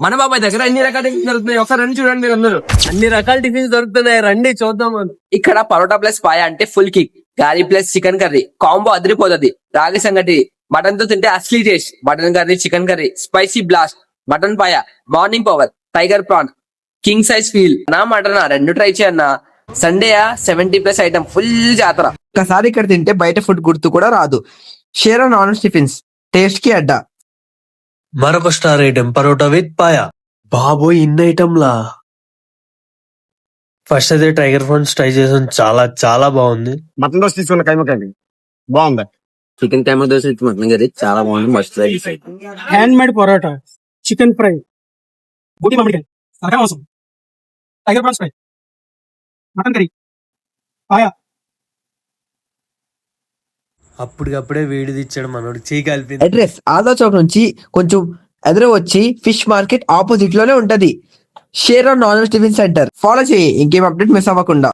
మన బాబాయ్ దగ్గర అన్ని రకాల టిఫిన్స్ దొరుకుతున్నాయి. ఒకసారి రండి చూడండి మీరు అందరూ. అన్ని రకాల టిఫిన్స్ దొరుకుతున్నాయి, రండి చూద్దాం. ఇక్కడ పరోటా ప్లస్ పాయ అంటే ఫుల్ కిక్, గారి ప్లస్ చికెన్ కర్రీ కాంబో అదిరిపోతుంది. రాగి సంగటి మటన్ తో తింటే అస్లీ taste. Mutton curry, chicken curry, spicy blast, mutton paya, morning power, tiger prawn, king size feel నా మటన్ రెండు ట్రై చేయన్నా. సండే 70+ ఐటమ్ ఫుల్ జాతర. ఒకసారి ఇక్కడ తింటే బయట ఫుడ్ గుర్తు కూడా రాదు. షేర్ నాన్ టిఫిన్స్ టేస్ట్ కి అడ్డా. మరొక స్టార్ ఐటెం పరోటా విత్ పాయ. బాబోయ్, ఇన్ని ఐటంలా. ఫస్ట్ అయితే టైగర్ ఫ్రాన్స్ ట్రై చేసాను, చాలా చాలా బాగుంది. మటన్ దోశ తీసుకున్న కైమకండి బాగుంది. చికెన్ కైమా దోశ మటన్ కర్రీ చాలా బాగుంది. Must try. Handmade parotta, chicken fry, బూటి మామిడికాయ, సరకా మాంసం, tiger prawns fry, mutton curry, paya. అప్పటికప్పుడే వేడిది ఇచ్చాడు మనోడు, చేయి కలిపింది. అడ్రస్ ఆదా చౌక్ నుంచి కొంచెం ఎదురు వచ్చి ఫిష్ మార్కెట్ ఆపోజిట్ లోనే ఉంటది. Share non tiffin centre. Follow చేయి ఇంకేం అప్డేట్ మిస్ అవ్వకుండా.